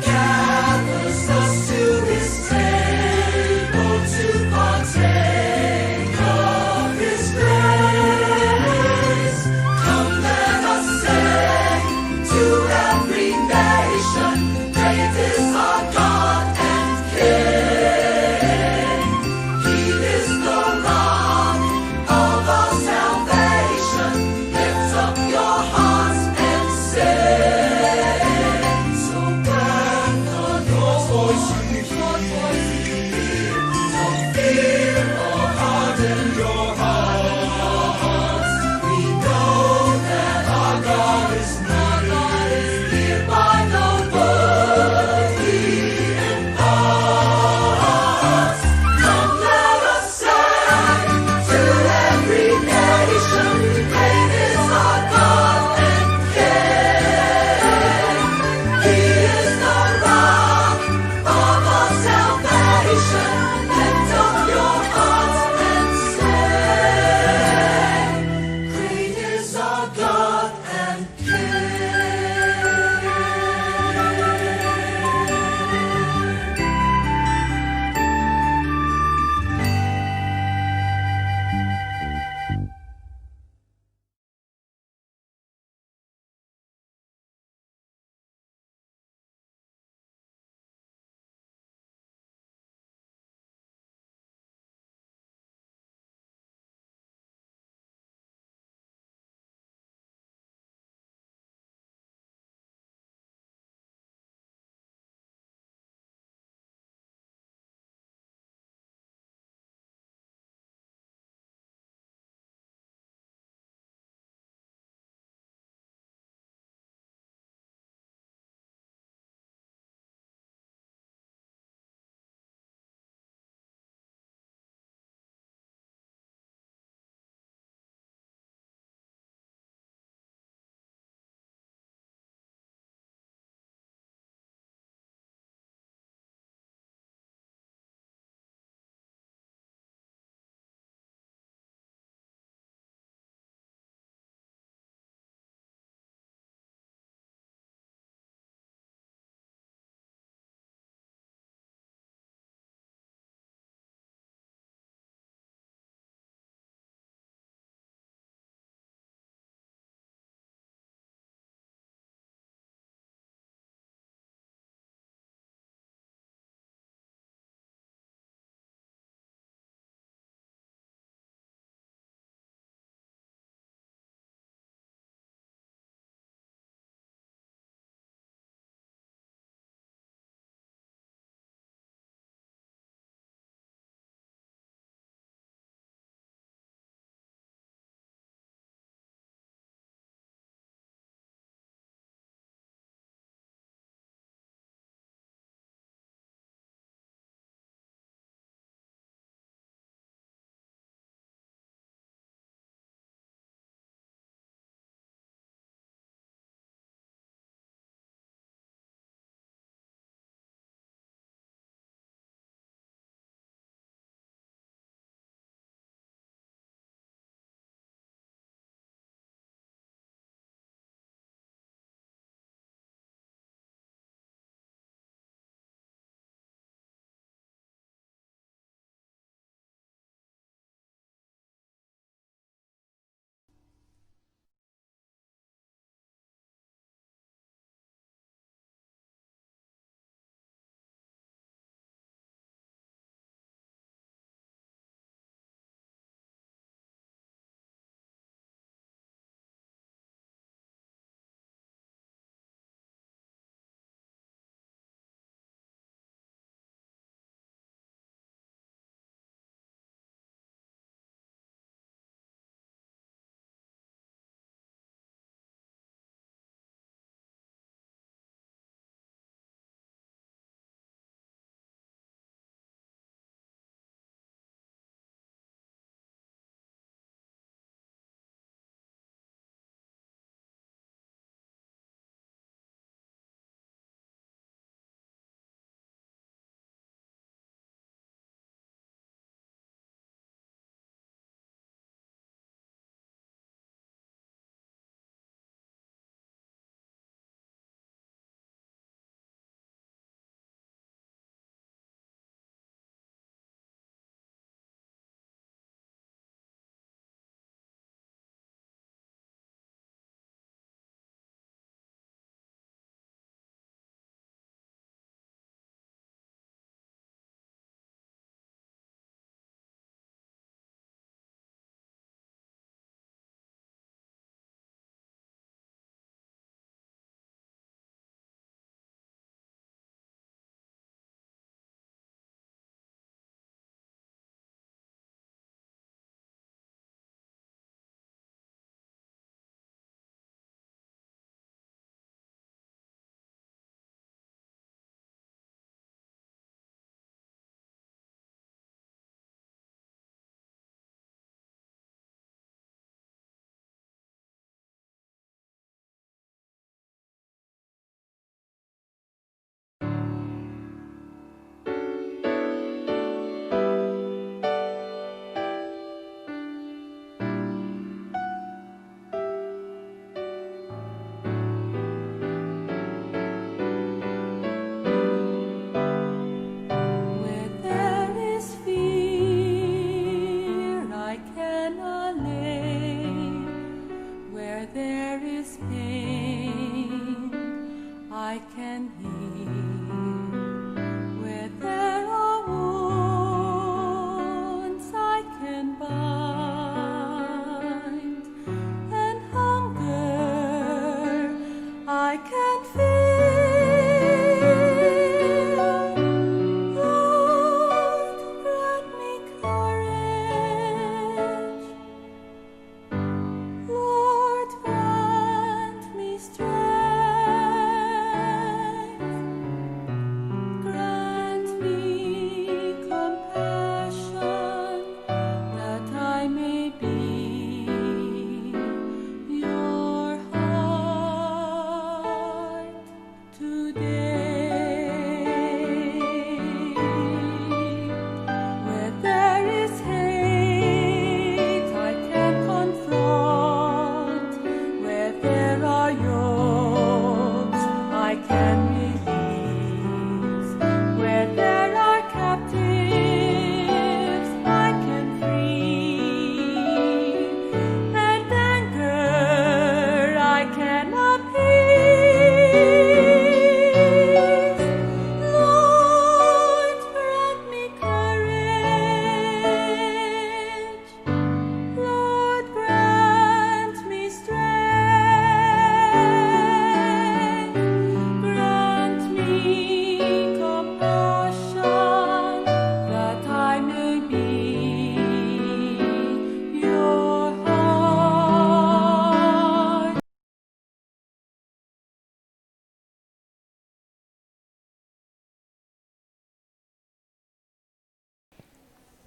Gathers us to his table to partake.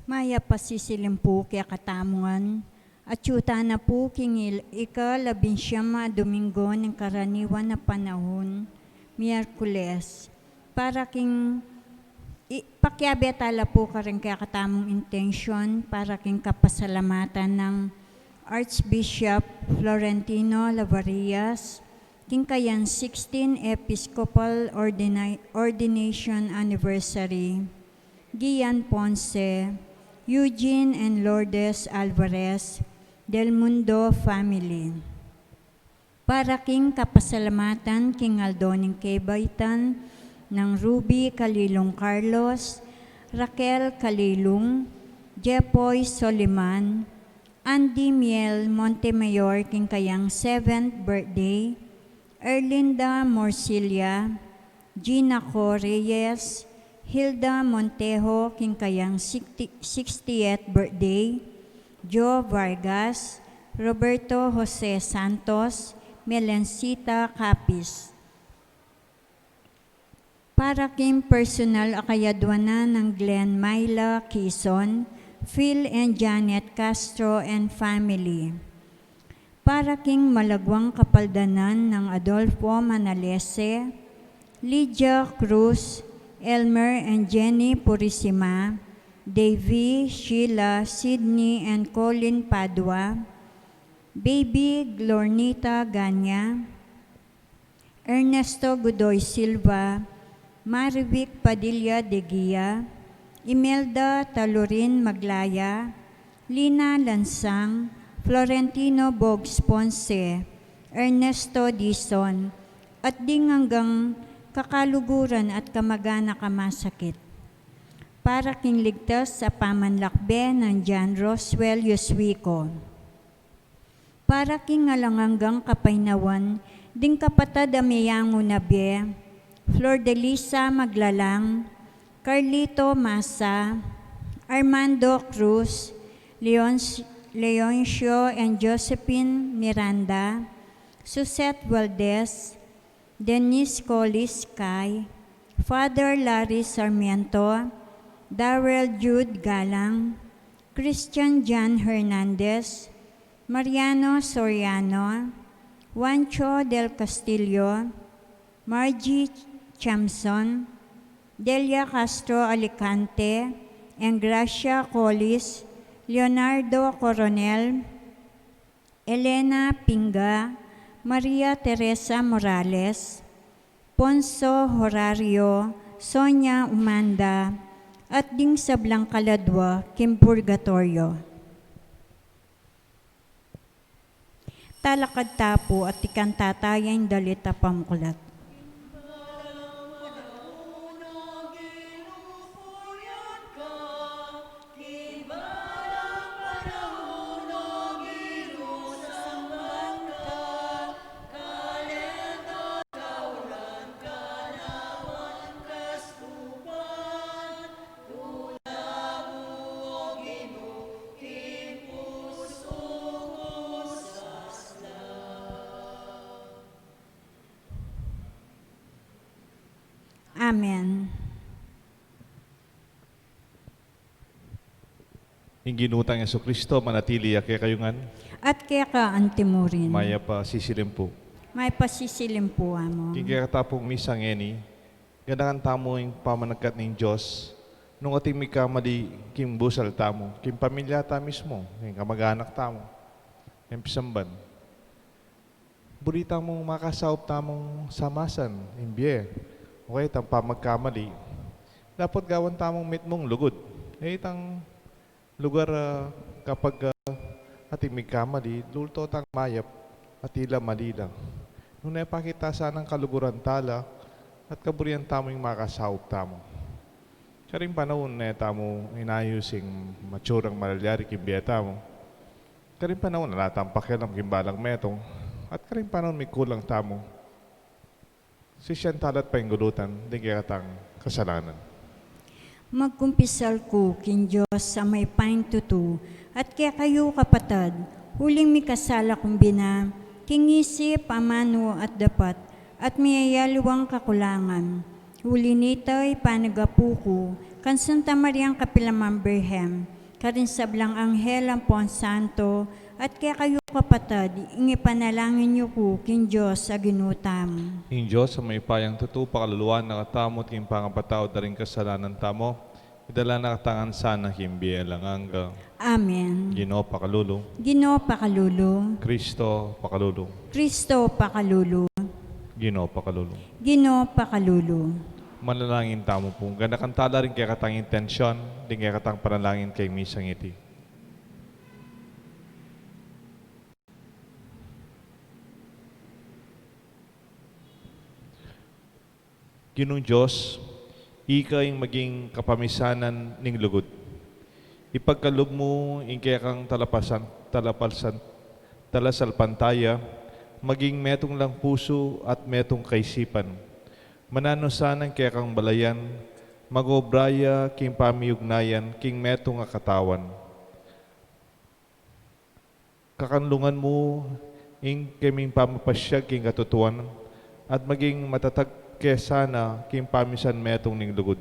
Maya pasisilimpu kaya katamungan, at yuta na po king ika-labinsyama Domingo ng karaniwan na panahon, Miyerkules, para king pakyabetala po ka rin kaya katamong intention para king kapasalamatan ng Archbishop Florentino Lavarias, king kayan 16 Episcopal Ordination Anniversary, Gian Ponce, Eugene and Lourdes Alvarez, Del Mundo Family. Para king kapasalamatan king Aldoning Kebaytan ng Ruby Kalilong Carlos, Raquel Kalilong, Jepoy Soliman, Andy Miel Montemayor king kayang 7th birthday, Erlinda Morcilia, Gina Co Reyes, Hilda Montejo king kayang 60th birthday, Joe Vargas, Roberto Jose Santos, Melencita Capis. Para king personal akayadwanan ng Glenn Myla Quezon, Phil and Janet Castro and family. Para king malagwang kapaldanan ng Adolfo Manalese, Lydia Cruz, Elmer and Jenny Purisima, Davy, Sheila, Sydney and Colin Padua, Baby Glornita Ganya, Ernesto Godoy Silva, Marivic Padilla de Guia, Imelda Talurin Maglaya, Lina Lansang, Florentino Bogs Ponce, Ernesto Dizon, at ding hanggang kakaluguran at kamag-anak kamasakit. Para king ligtas sa pamanlakbe ng John Roswell Yuswico. Para king alanganggang kapainawan, ding kapatad amayango nabe, Flor de Lisa Maglalang, Carlito Masa, Armando Cruz, Leoncio and Josephine Miranda, Susette Valdez, Denise Collis Kai, Father Larry Sarmiento, Darrell Jude Galang, Christian John Hernandez, Mariano Soriano, Juancho del Castillo, Margie Chamson, Delia Castro Alicante, and Gracia Collis, Leonardo Coronel, Elena Pinga, Maria Teresa Morales, Ponso Horario, Sonia Umanda, at ding sa Blancaladwa, Kim Purgatorio. Talakad tapo at ikan tatayang dalita pamkulat. Amen. Inginutang Yesu Kristo, manatili kaya kayungan. At kaya ka antimurin. Maya pa sisilim po. May pasisilim po mo. Kaya katapong misang eni, ganahan tamo yung pamanagkat ng Diyos, nung ating may kamali, kim busal tamo, kim pamilya ta mismo, kim kamag-anak tamo, kim pisamban. Burita mong makasaup tamong samasan, imbye. Okay, tang pamagkamali. Dapat gawan tamong mit mong lugod. Itang lugar kapag ating may kamali, dulto tang mayap at ila malilang. Nung naipakita sanang kaluguran tala at kaburian tamo yung makasaup tamo. Karing panahon na tamo inayusing matsurang malalyari kimbiyata mo. Karing panahon na natang pakialam kimbalang metong. At karing panahon may kulang tamo. Sisyan talat pa yung gulutan, di kaya katang kasalanan. Magkumpisal ko kin Diyos sa may pain tutu, at kaya kayo kapatad, huling mi kasala kumbina, kingisip, amano at dapat, at mayayaliwang kakulangan. Huli nita'y panagapuko, kan Santa Mariang Kapilamang Birhem, karin sablang Anghel ang Pon Santo, at kaya kayo kapatid, ingipanalangin niyo ko king Diyos sa ginutam. In Diyos, sa may payang totoo, pakaluluan, nakatamot, king pangapatao, daring kasalanan tamo, idala na katangan sana, kimbiya lang hangga. Amen. Ginoo, pakalulu. Ginoo pakalulu, Kristo, pakalulu. Kristo pakalulu, Ginoo, pakalulu. Ginoo pakalulu. Manalangin tamo po. Ganda kantala rin kaya katang intensyon, din kaya katang panalangin kay misang iti. Ginong Diyos, ika yung maging kapamisanan ning lugod. Ipagkalog mo, yung kaya kang talasalpantaya, maging metong lang puso at metong kaisipan. Mananusanan kaya kang balayan, magobraya king pamiyugnayan, king metong akatawan. Kakanlungan mo, ing kaming pamapasyag king katutuan, at maging matatag kesana king pamisan metong ning lugod.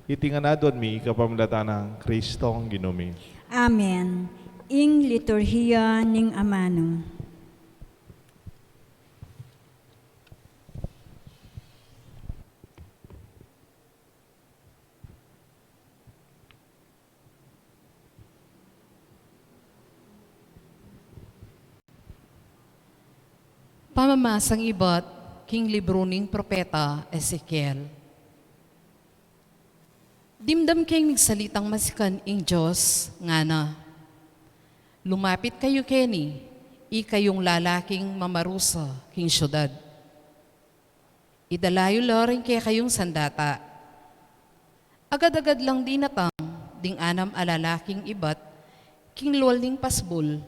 Itinganadon mi kapamlatan ng Kristo ang ginumi. Amen. Ing liturhiya ning amano. Pamamasang iba't king libro ning propeta Ezekiel. Dimdam kayong nagsalitang masikan ing Diyos nga na. Lumapit kayo keni, ikayong lalaking mamarusa king syudad. Idalayo loring kaya kayong sandata. Agad-agad lang dinatang, ding anam alalaking ibat, king luwal ning pasbul,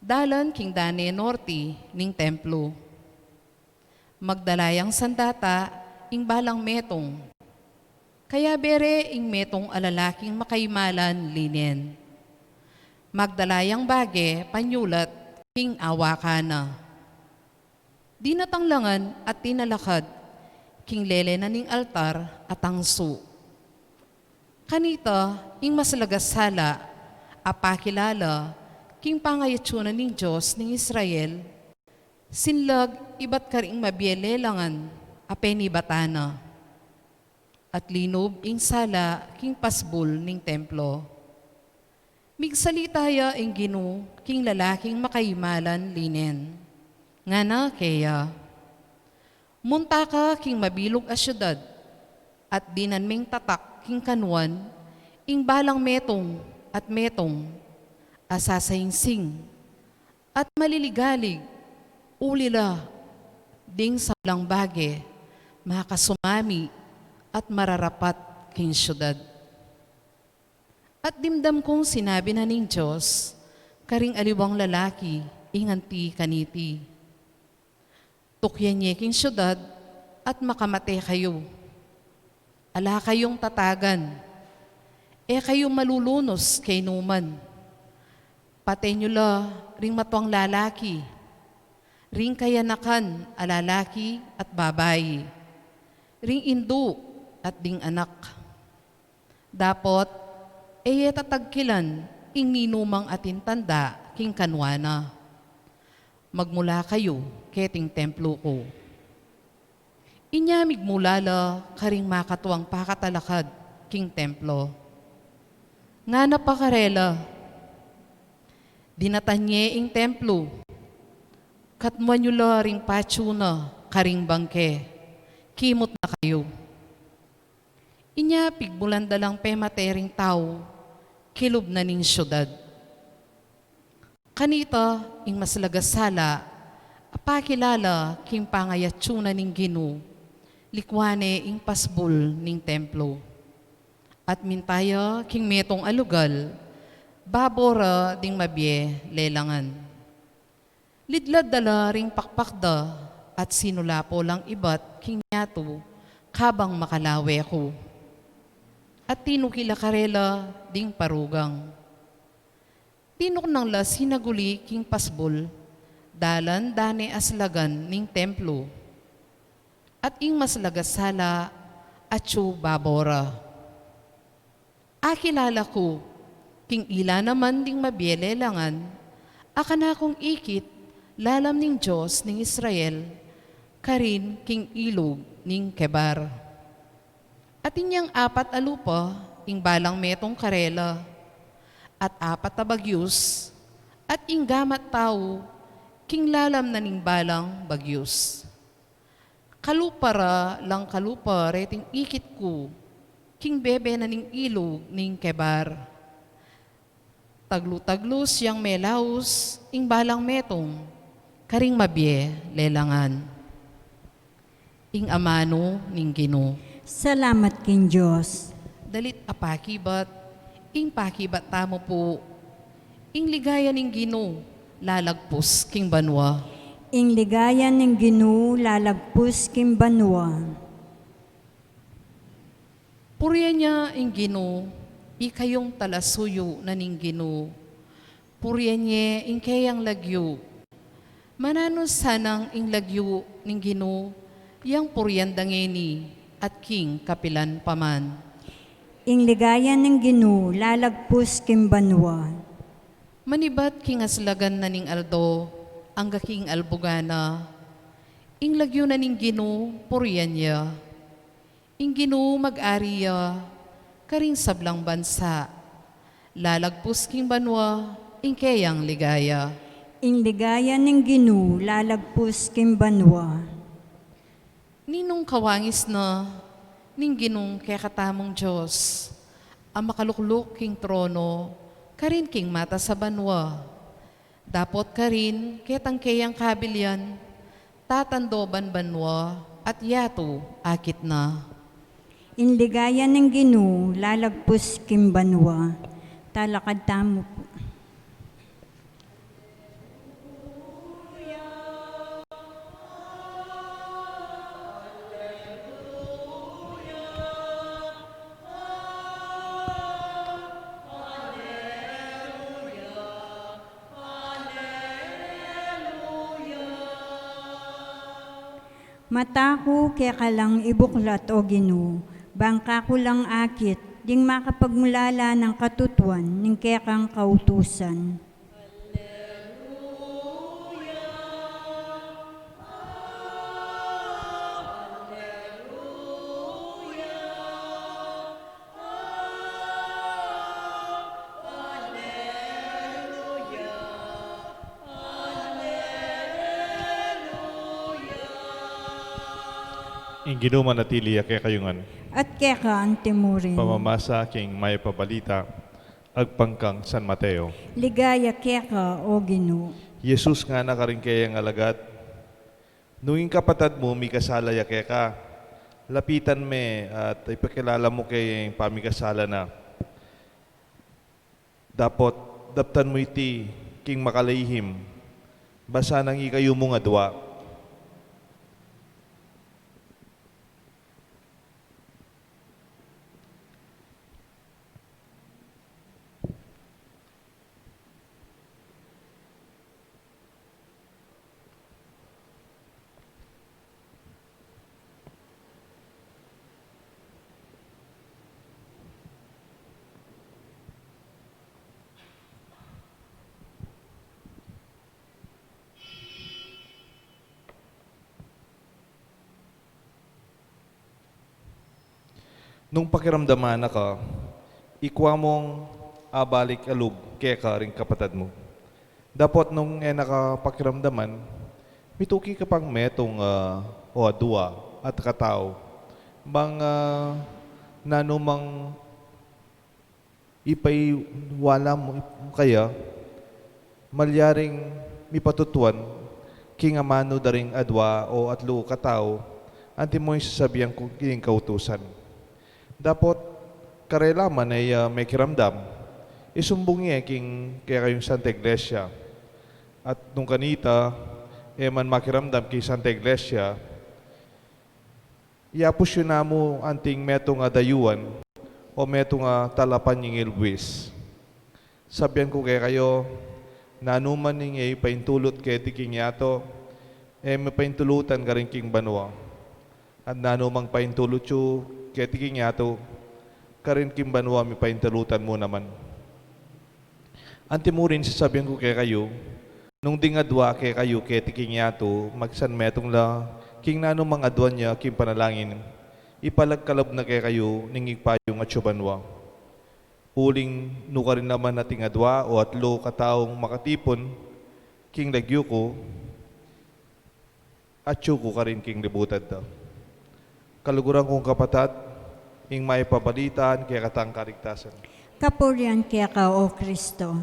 dalan king dane norte ning templo. Magdalayang sandata ing balang metong. Kaya bere ing metong alalaking makaimalan linen. Magdalayang bage panyulat king awakana. Dinatanglangan at tinalakad king lele na ning altar at tangso. Kanita ing maslagasala apakilala king pangayatsunan ning Diyos ning Israel, sinlag ibat karing mabielelangan apeni batana, at linob ing sala king pasbul ning templo. Migsalitaya ing Gino king lalaking makaimalan linen. Nga na kaya, munta ka king mabilog a syudad, at dinanming tatak king kanwan, ing balang metong at metong, asasainsing, at maliligalig, ulila, ding sablang bage, makasumami, at mararapat king syudad. At dimdam kong sinabi na ning Diyos, karing aliwang lalaki, inganti kaniti. Tukyan niya king syudad, at makamate kayo. Ala kayong tatagan, kayo malulunos kay numan. Patay nyo la, ring matuang lalaki, ring kayanakan a lalaki at babayi, ring indo at ding anak. Dapot, tatagkilan, ing ninumang atin tanda, king kanwana. Magmula kayo, keting templo ko. Inyamig mulala, karing makatuang pakatalakad, king templo. Nga napakarela, dinatanye ing templo, katmuan nyo ring patsuna, karing bangke, kimot na kayo. Inya pigmulanda lang pematering tao, kilob na ning syudad. Kanita, ing maslagasala, apakilala, king pangayatsuna ning Gino, likwane ing pasbul ning templo. At mintaya, king metong alugal, babora ding mabye lelangan. Lidlad dala ring pakpakda at sinulapo lang ibat king nyato kabang makalawe ko. At tinukila karela ding parugang. Tinuk nang la sinaguli king pasbol, dalan dane aslagan ning templo. At ing maslagasala at babora. Akilala ko, king ila naman ding mabielelangan, akana kong ikit, lalam ning Diyos ning Israel, karin king ilog ning Kebar. At inyang apat alupa, ing balang metong karela, at apat na bagyus, at ing gamat tao, king lalam na ning balang bagyus. Kalupara lang kalupare ting ikit ko, king bebe na ning ilog ning Kebar. Taglu-taglus yang melaus, ing balang metong, karing mabye lelangan. Ing amano ning Gino. Salamat king Diyos. Dalit apakibat, ing pakibat tamo po, ing ligaya ning Gino, lalagpos king banwa. Ing ligaya ng Ginoo lalagpus king banwa. Purya niya ing Gino, ikayong talasuyo na ning Gino. Purya niya ing kayang lagyo. Manano sanang ing lagyo ning Gino, yang puryan dangeni at king kapilan paman. Ing ligaya ng Ginoo lalagpus king banwa. Manibat king aslagan na ning Aldo, ang gaking albugana. Ing lagyo na ning Gino, puryan niya. Ing Gino mag-ariya, karing sablang bansa. Lalagpus king banwa, ing kayang ligaya. Ing ligaya ng Ginoo lalagpus king banwa. Ninong kawangis na, ning Ginong kaya katamong Diyos, ang makalukluk king trono, karin king mata sa banwa. Dapot karin, ketang kayang kabilyan, tatandoban banwa, at yato akit na. Ing ligaya ng Ginoo lalagpus king banwa. Talakad tamo po. Mata ko kaya ka lang ibuklat o Ginoo, bangka ko lang akit, ding makapagmulala ng katutuan, ning kaya kang kautusan. Ing Ginoo manatili kaya kayungan. At kaya ka ang timurin. Pamamasa king may pabalita, agpangkang San Mateo. Ligaya kaya ka o Ginoo. Jesus nga na karing kayang alagat. Nuing kapatad mo, may kasala ya kaya ka. Lapitan me at ipakilala mo kayang pamikasala na. Dapot, daptan mo iti, king makalayhim. Basa nang ikayo mo nga dua. Nung pakiramdaman na ka, ikwa mong abalik alub kaya ka rin kapatad mo. Dapat nung nakapakiramdaman, mituki ka pang metong o adua at katao. Bang nanumang ipay wala mo kaya, malyaring mipatutuan, king amano daring adwa o atlo katao, anti mo yung sasabihan kung king kautusan. Dapat karelaman ay may kiramdam. Isumbong niya kaya kayong Santa Iglesia. At nung kanita, man makiramdam kay Santa Iglesia, iapos yun na mo anting metong dayuan o metong talapan yung ilwis. Sabihan ko kaya kayo, nanuman ninyo paintulot kay tiking yato, may paintulutan ka rin king banwa. At nanumang paintulot yung kaya tiking yato, karin kimbanwa mi paintalutan mo naman. Antimurin sasabihin ko kay kayo, nung dingadwa kay kayo kay tiking yato, magsan metong la, king nano mga adwan niya, king panalangin, ipalagkalab na kay kayo, ningig payong at syubanwa. Uling nuka rin naman na tingadwa o atlo kataong makatipon, king lagyo ko, at ko ka rin king libutad daw. Kaluguran kong kapatat, ing may pabalitan kaya katang karigtasan. Kapurian kaya ka, O Kristo.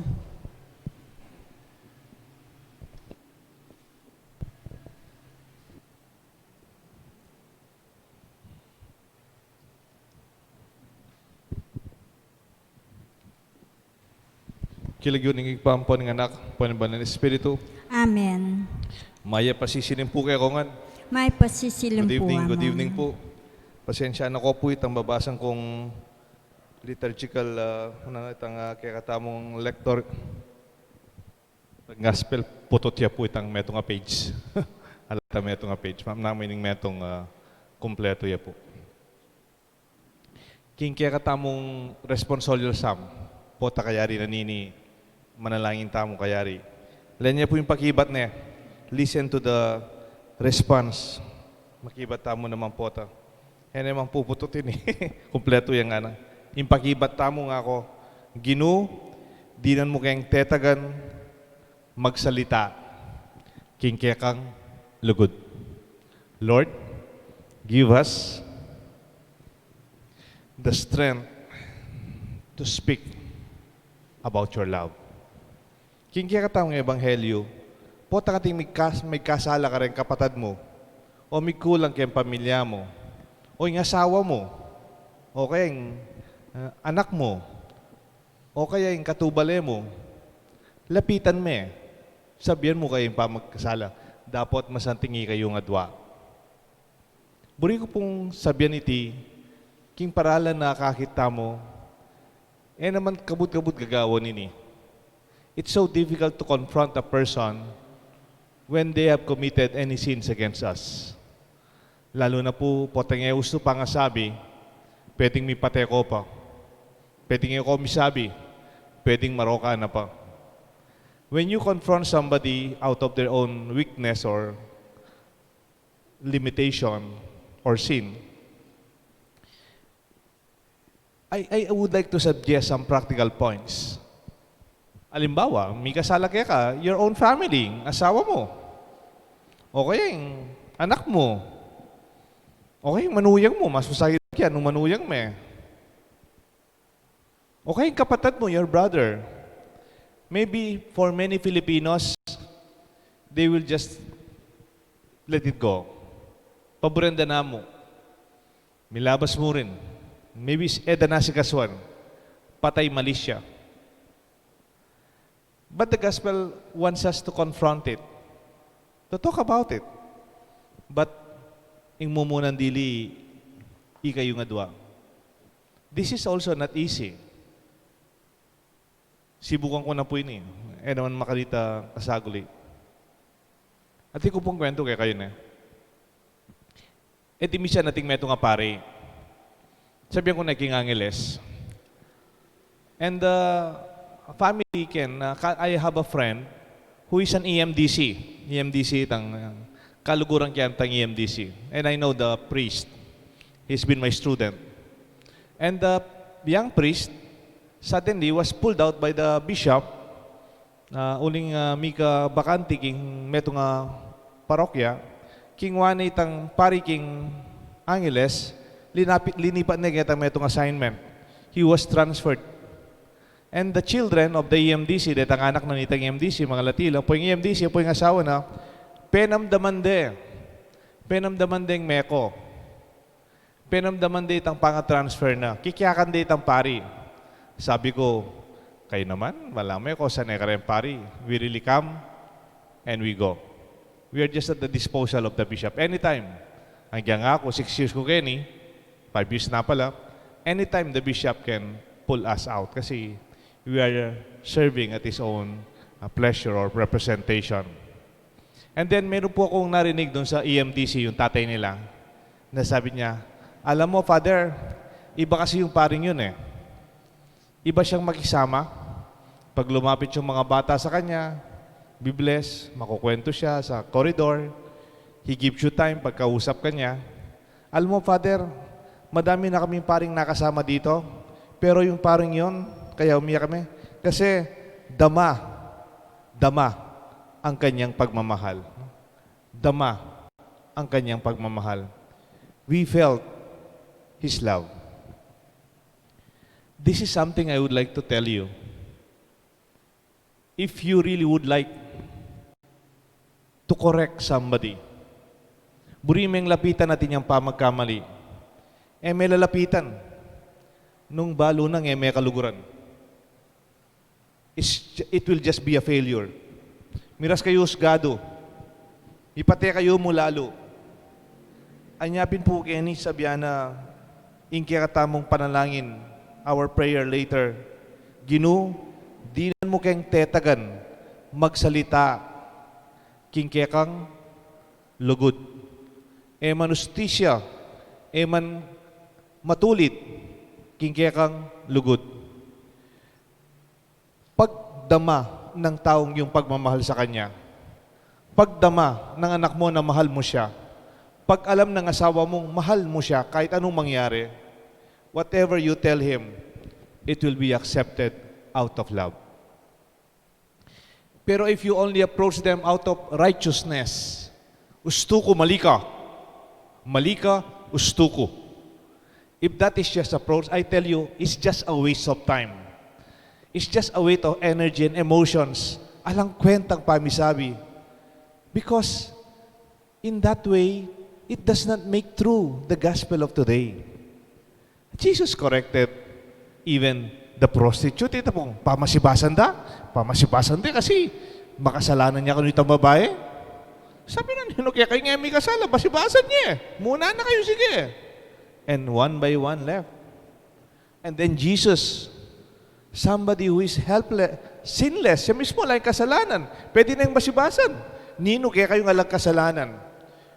Kilagyo ng igpampo ng anak, paniban ng Espiritu. Amen. Maya pasisinim po kayo kongan. May pasisilim po, Good Ama. evening po. Pasensya na ko po itang babasan kong liturgical, itang kaya katamong lector. Gospel, putot ya po itang metong nga page. Alata metong nga page. Ma'am namin yung metong kompleto ya po. King kaya katamong responsorial psalm, po takayari na nini, manalangin tamong kayari. Lanya po yung pakibat na listen to the response. Makibat tamo naman po ta. Yan naman pupututin eh. Kompleto yung ana. Yung pakibat tamo nga ako, Ginu, dinan mo kayang tetagan, magsalita, king kekang lugod. Lord, give us the strength to speak about your love. King kaya katawang ebanghelyo, po takating may kasala ka rin kapatad mo, o may kulang kayang pamilya mo, o yung asawa mo, o kaya yung anak mo, o kaya yung katubale mo, lapitan mo eh. Sabihan mo kayong pamagkasala, dapat masantingi kayong adwa. Buri ko pong sabihan iti, king paralan na kakita mo, naman kabut-kabut gagawin ini. It's so difficult to confront a person when they have committed any sins against us. Lalo na po, poteng usto pa nga sabi, pwedeng may pateko pa. Pwedeng ako misabi, pwedeng maroka na pa. When you confront somebody out of their own weakness or limitation or sin, I would like to suggest some practical points. Alimbawa, may kasala kaya ka, your own family, asawa mo, o kaya yung anak mo, o kaya yung manuyang mo, masusahit yan nung manuyang mo eh. O kaya yung kapatid mo, your brother. Maybe for many Filipinos, they will just let it go. Paborenda na mo. Milabas mo rin. Maybe eda na si kaswan. Patay mali siya. But the gospel wants us to confront it, to talk about it. But ing mumunan dili ikayo nga dua. This is also not easy. Sibukan ko na po ini. Naman makalita kasaguli. At ko pong kwento kaya kayo na. Misa nating meto nga pare. Sabihan ko na king Angeles. And family can, I have a friend who is an EMDC. EMDC, kaluguran kaya tang EMDC. And I know the priest. He's been my student. And the young priest suddenly was pulled out by the bishop. Uling mika bakanti king meto nga parokya. King wane itang pari king Angeles, linipat na kita metong assignment. He was transferred. And the children of the EMDC, dahil ang anak na nitang EMDC, mga Latila, po yung EMDC, po yung asawa na, penamdaman yung meko. Penamdaman de itang panga-transfer na. Kikiyakan de itang pari. Sabi ko, kayo naman, malamay ko, sanay ka rin pari. We really come and we go. We are just at the disposal of the bishop. Anytime. Hanggang ako, 6 years ko Kenny, 5 years na pala, anytime the bishop can pull us out kasi we are serving at his own pleasure or representation. And then meron po akong narinig doon sa EMDC, yung tatay nila, na sabi niya, alam mo, Father, Iba kasi yung paring yun eh. Iba siyang makisama. Pag lumapit yung mga bata sa kanya, bibless, makukwento siya sa corridor. He gives you time pagkausap ka niya. Alam mo, Father, madami na kaming paring nakasama dito. Pero yung paring yon, kaya umiyak kami. Kasi dama ang kanyang pagmamahal. Dama ang kanyang pagmamahal. We felt His love. This is something I would like to tell you. If you really would like to correct somebody, burimeng lapitan natin yung pamagkamali. May lalapitan. Nung balo nang may kaluguran. It will just be a failure. Miras kayo husgado. Ipate kayo mo lalo. Anyapin po kini sabihan na ingkya katamong panalangin, our prayer later. Ginu, dinan mo kayong tetagan, magsalita, kingkya kang lugod. Manustisya, man matulit, kingkya kang lugod. Pagdama ng taong yung pagmamahal sa kanya, pagdama ng anak mo na mahal mo siya, pag alam ng asawa mong mahal mo siya kahit anong mangyari, whatever you tell him, it will be accepted out of love. Pero if you only approach them out of righteousness, ustuko malika, malika ustuko. If that is just approach, I tell you, it's just a waste of time. It's just a waste of energy and emotions. Alang kwentang pamisabi. Because in that way, it does not make true the gospel of today. Jesus corrected even the prostitute. Ito pong, pamasibasan kasi makasalanan niya kung itong babae. Sabi na nino, kaya kayo nga may kasala, basibasan niya. Muna na kayo, sige. And one by one left. And then Jesus, somebody who is helpless, sinless, siya mismo lang kasalanan. Pwede na yung basibasan. Nino, kaya kayo nga lang kasalanan.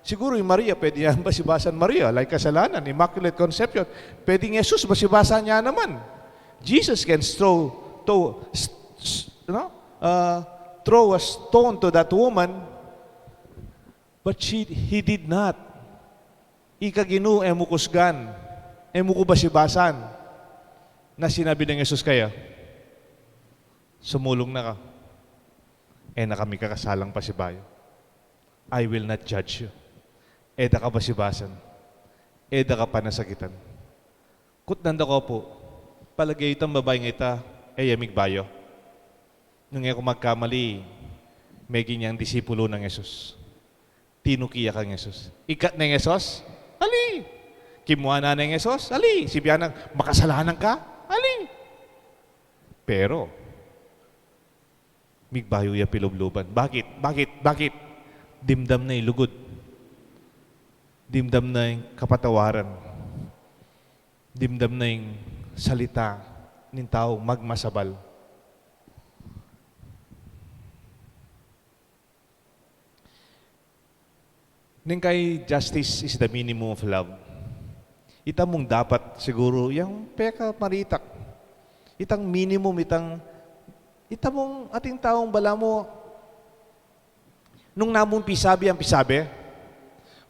Siguro yung Maria, pwede niya basibasan Maria, like kasalanan, Immaculate Conception. Pwede ng Jesus, basibasan niya naman. Jesus can throw a stone to that woman, but he did not. Ikaginu, emukusgan, emukubasibasan, na sinabi ng Jesus kaya, sumulong na ka, na kami kakasalang pasibayo. I will not judge you. Eda ka basibasan. Eda ka panasakitan. Kutnanda ko po, palagay itang babae nga ita, yamig bayo. Nung ako magkamali, may ginyang disipulo ng Jesus. Tinukiya kang Jesus. Ikat ng Jesus? Ali! Kimuha na ng Jesus? Ali! Sibiyanang, makasalanan ka? Ali! Pero, migbayo ya pilubluban. Bakit? Dimdam na ilugod. Dimdam na yung kapatawaran. Dimdam na yung salita ng tao magmasabal. Ning kay justice is the minimum of love. Ita mong dapat siguro, yung peka maritak. Itang minimum, ita mong ating taong bala mo, nung namong pisabi ang pisabi,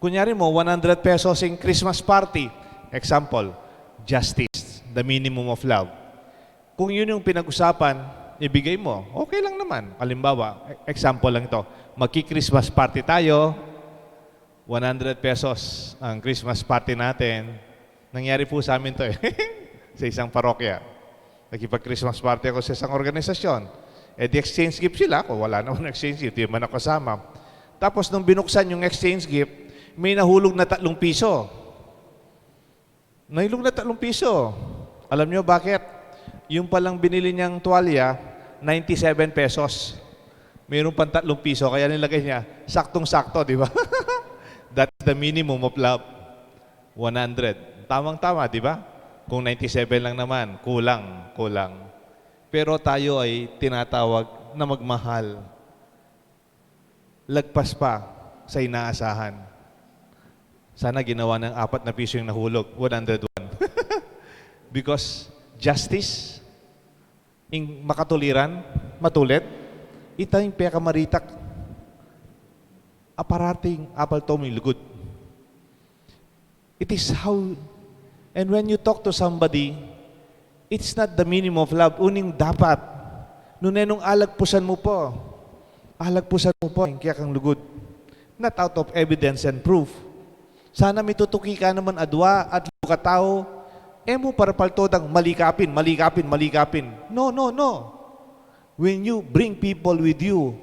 kunyari mo, 100 pesos in Christmas party. Example, justice, the minimum of love. Kung yun yung pinag-usapan, ibigay mo, okay lang naman. Halimbawa, example lang ito, magki-Christmas party tayo, 100 pesos ang Christmas party natin. Nangyari po sa amin to sa isang parokya. Nagkipag-Christmas party ako sa isang organisasyon. Di exchange gift sila. Kung wala naman exchange gift, di man ako kasama. Tapos nung binuksan yung exchange gift, may nahulog na 3 piso. Nahulog na 3 piso. Alam niyo bakit? Yung palang binili niyang tuwalya, 97 pesos. Mayroon pang 3 piso, kaya nilagay niya, saktong-sakto, di ba? That's the minimum of love. 100. Tamang-tama, di ba? Kung 97 lang naman, kulang. Pero tayo ay tinatawag na magmahal. Lagpas pa sa inaasahan. Sana ginawa ng 4 na piso yung nahulog, 101. Because justice, ing makatuliran, matulit, itang peka maritak, aparating apal to may lugod. It is how, and when you talk to somebody, it's not the minimum of love. Uning dapat, nung alagpusan mo po, kaya kang lugod. Not out of evidence and proof. Sana may tutuki ka naman adwa at lukatao, mo para paltodang malikapin. No. When you bring people with you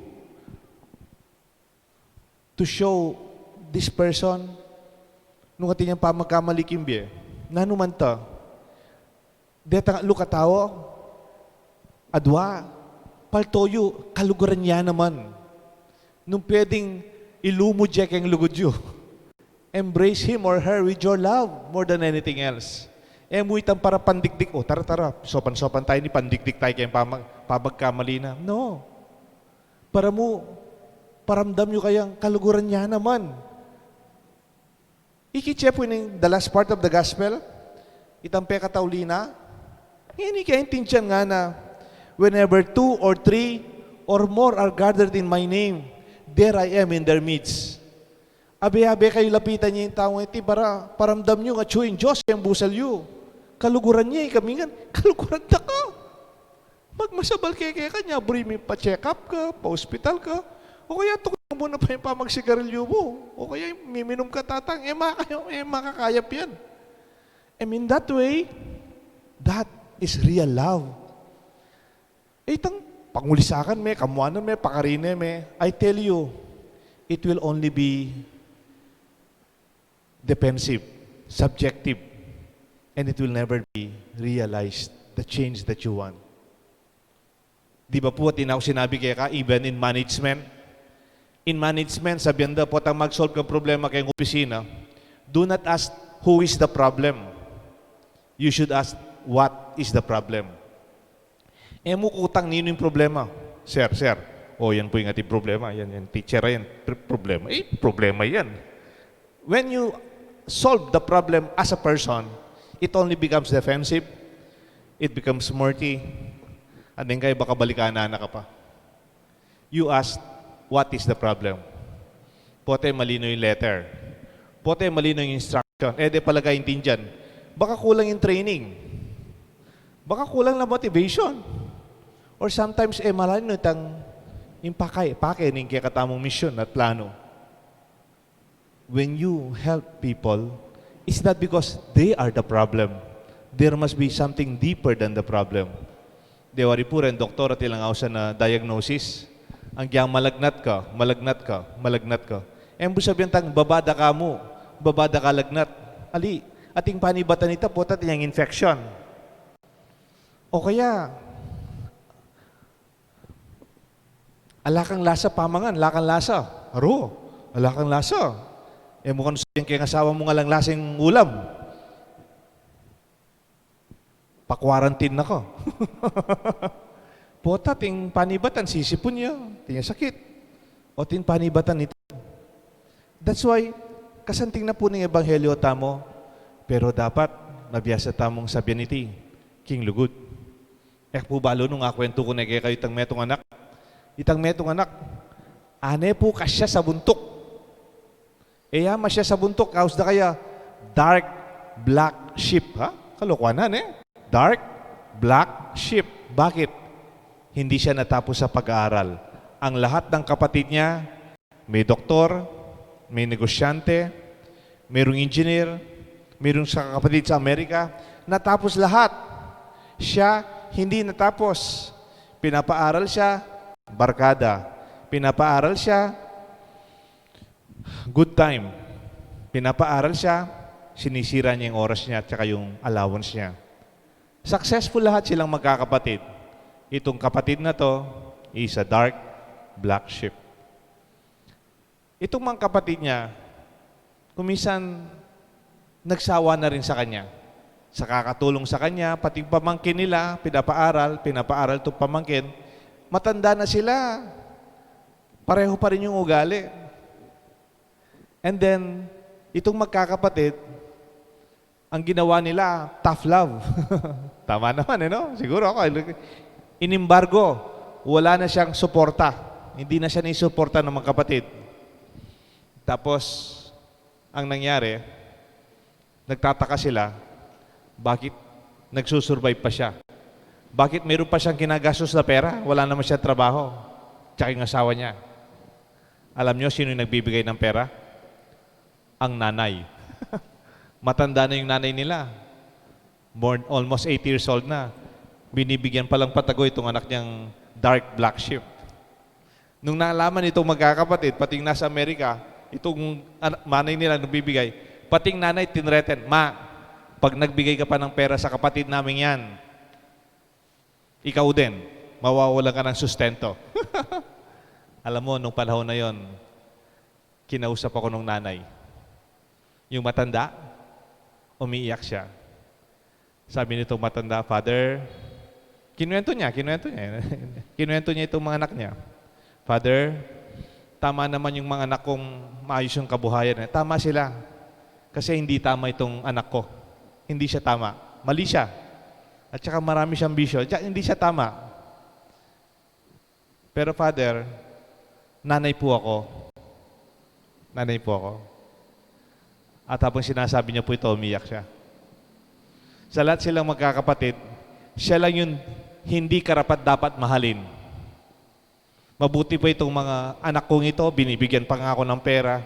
to show this person, nung ating pa magkamalikimbye, nanuman ta, deta lukatao, adwa, paltoyo, kaluguran niya naman. Nung pwedeng ilumudya kang lugudyo, embrace him or her with your love more than anything else. Muitang para pandikdik, tara, sopan tayo ni pandikdik tayo kayong pamagkamali na. No. Para mo, paramdam nyo kayang kaluguran niya naman. Ikicheck po yung the last part of the gospel, itang pekataulina, hindi kayo intindihan nga na, whenever 2 or 3 or more are gathered in my name, there I am in their midst. Abe-abe kayo lapitan niya yung taong iti para paramdam nyo nga tsuyin Diyos yung busal yu. Kaluguran niya kami nga, kaluguran na ka. Magmasabal kaya kanya, buri may pa-check up ka, pa-hospital ka, o kaya tukong mo na pa yung pamagsigarilyo mo, o kaya miminom ka tatang, makakayap yan. In that way, that is real love. Itang pangulisakan me, kamuanan me, pakarine me, I tell you, it will only be defensive, subjective, and it will never be realized, the change that you want. Di ba po, tinaw sinabi kaya ka, even in management, sabihan daw po, ang mag-solve ng problema kayong opisina, do not ask who is the problem. You should ask what is the problem. Mo kutang nino yung problema. Sir, yan po yung ating problema. Yan, teacher, yan, problema. Problema yan. When you solve the problem as a person, it only becomes defensive, it becomes murky, and then kayo baka balikan na ka pa. You ask, what is the problem? Pote malino yung letter. Pote malino yung instruction. De palagay intindihan. Baka kulang yung training. Baka kulang na motivation. Or sometimes, malino itang pake ng kaya katamong mission at plano. When you help people, it's not because they are the problem. There must be something deeper than the problem. Dewari po rin, doktor at ilang awsa na diagnosis. Ang kiyang malagnat ka. Bu sabihin tang, babada ka lagnat. Ali, ating panibatan ito po tat yung infection. O kaya, alakang lasa pamangan, lakang lasa. Alakang lasa. Mukhang sabihin kaya asawa mo nga lang lasing ulam. Pa-quarantine na ko. Pota, ting panibatan, sisipon niya. Ting sakit. O ting panibatan ito. That's why, kasanting na po ng Ebanghelyo tamo, pero dapat, mabiyasa tamong sabihan iti, king lugod. Po balo nung kwento ko na kayo itang metong anak. Itang metong anak, ane po kasya sa buntok. Masya sa buntok, kaos na kaya, dark black sheep. Kalokohanan Dark black sheep. Bakit? Hindi siya natapos sa pag-aaral. Ang lahat ng kapatid niya, may doktor, may negosyante, mayroong engineer, mayroong sa kapatid sa Amerika, natapos lahat. Siya, hindi natapos. Pinapaaral siya, barkada. Pinapaaral siya, good time. Pinapaaral siya, sinisira niya yung oras niya at saka yung allowance niya. Successful lahat silang magkakapatid. Itong kapatid na to is a dark black sheep. Itong mga kapatid niya, kumisan nagsawa na rin sa kanya. Sa kakatulong sa kanya, pati pamangkin nila, pinapaaral itong pamangkin. Matanda na sila. Pareho pa rin yung ugali. And then, itong magkakapatid, Ang ginawa nila, tough love. Tama naman, no? Siguro ako, inimbargo, wala na siyang suporta. Hindi na siya naisuporta ng mga kapatid. Tapos, ang nangyari, nagtataka sila, bakit nagsusurvive pa siya? Bakit mayroon pa siyang ginagastos na pera? Wala naman siyang trabaho. Tsaka yung asawa niya. Alam niyo sino yung nagbibigay ng pera? Ang nanay. Matanda na yung nanay nila. Almost 8 years old na. Binibigyan palang patago itong anak niyang dark black sheep. Nung naalaman itong magkakapatid, pating nasa Amerika, itong nanay nila nagbibigay, pating nanay tinreten, "Ma, pag nagbigay ka pa ng pera sa kapatid namin yan, ikaw din, mawawalan ka ng sustento." Alam mo, nung panahon na yon, kinausap ako nung nanay. Yung matanda, umiiyak siya. Sabi nito matanda, "Father," kinuwento niya kinuwento niya itong mga anak niya. "Father, tama naman yung mga anak kong maayos yung kabuhayan. Tama sila. Kasi hindi tama itong anak ko. Hindi siya tama. Mali siya. At saka marami siyang bisyo. Hindi siya tama. Pero Father, nanay po ako. Nanay po ako." At habang sinasabi niya po ito, umiyak siya. Sa lahat silang magkakapatid, siya lang yung hindi karapat dapat mahalin. Mabuti pa itong mga anak kong ito, binibigyan pa nga ako ng pera.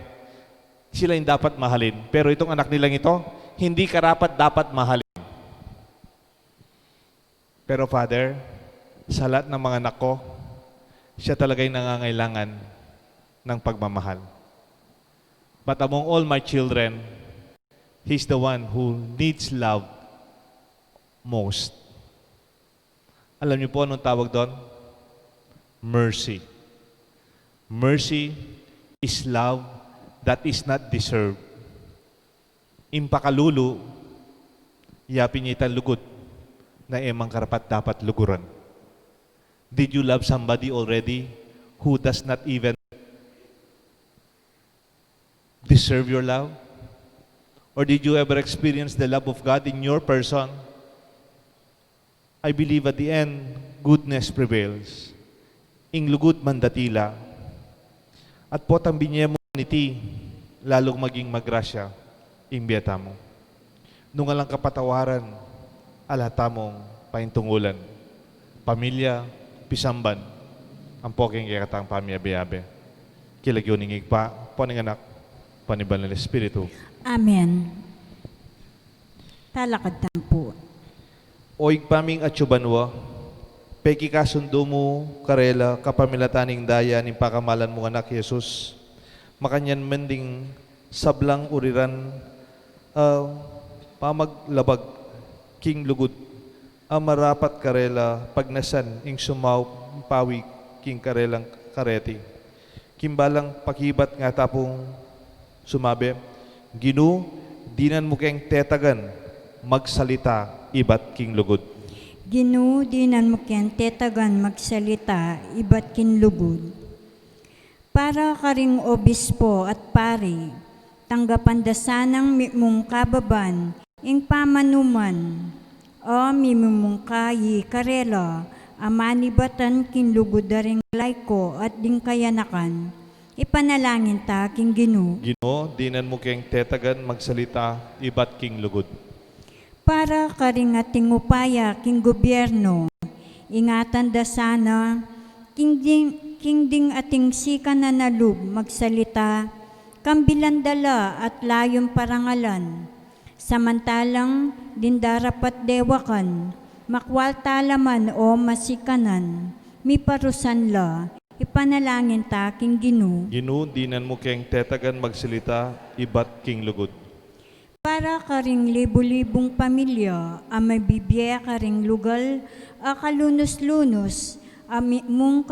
Sila yung dapat mahalin. Pero itong anak nilang ito, hindi karapat dapat mahalin. Pero Father, sa lahat ng mga anak ko, siya talaga yung nangangailangan ng pagmamahal. But among all my children, he's the one who needs love most. Alam niyo po anong tawag doon? Mercy. Mercy is love that is not deserved. Impakalulu, yapin niya itang lugod na emang karapat dapat luguran. Did you love somebody already who does not even deserve your love? Or did you ever experience the love of God in your person? I believe at the end, goodness prevails. Ing lugod man datila. At potang binye mo niti, lalong maging magrasya, ing biyata mo. Nung alang kapatawaran, alata mong paintungulan. Pamilya, pisamban, ang poking kayatang pamyabe-yabe. Kilagyon ingig pa, poning anak, paniban ng Espiritu. Amen. Talakad po. Oig paming atsubanwa, peki kasundo mo, karela, kapamilataning daya, ning pakamalan mo anak Jesus, makanyan mending sablang uriran, pamaglabag, king lugod, marapat karela, pagnasan, ing sumaw, pawi, king karelang kareti. Kimbalang pakibat nga tapong sumabi, "Ginu, dinan mo keng tetagan, magsalita, ibat king lugod." Ginu, dinan mo ken tetagan magsalita, ibat kin lugod. Para ka ring obispo at pari, tanggapan dasanang mimong kababan, ing pamanuman, o mimong kayi karela, amanibatan kin lugod daring layko at ding kayanakan, ipanalangin ta king Ginu. Gino, dinan mo keng tetagan, magsalita, ibat king lugod. Para ka ring ating upaya king gobyerno, ingatan da sana, king ding ating sika na nalub magsalita, kambilandala at layong parangalan, samantalang dindarapat dewakan, makwal talaman o masikanan, mi parusan la, ipanalangin ta king Ginu. Gino, dinan mo keng tetagan, magsalita, ibat king lugod. Para ka ring libu-libong pamilya, ang mabibiya ka ring lugal, kalunos-lunos, mong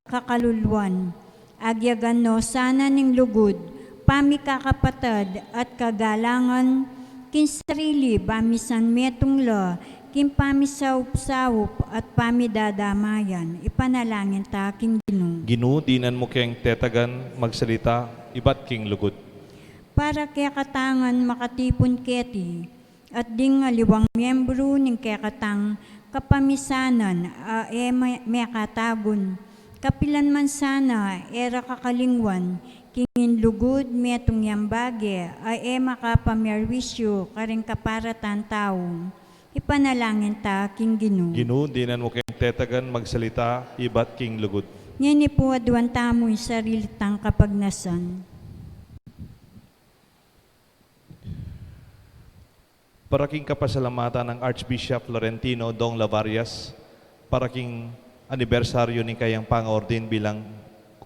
kakaluluan. Agyagan no sana ning lugod, pami kakapatad at kagalangan, kin sarili bamisan metong la, kin pami saup-saup at pami dadamayan. Ipanalangin ta king Ginu. Gino, dinan mo keng tetagan, magsalita, ibat king lugod. Para kaya katangan makatipon keti, at ding aliwang miyembro ng kekatang kapamisanan may katagun. Kapilan man sana era kakalingwan, kingin lugod metong yambage makapamerwisyo karing kaparatan taong. Ipanalangin ta king Ginoo. Ginoo, dinan mo kayong tetagan magsalita, ibat king lugod. Ngani po aduan tamo yung sarili tang kapagnasan. Para king kapasalamatan ng Archbishop Florentino Dong Lavarias, para king anibersaryo ni kayang pang-ordin bilang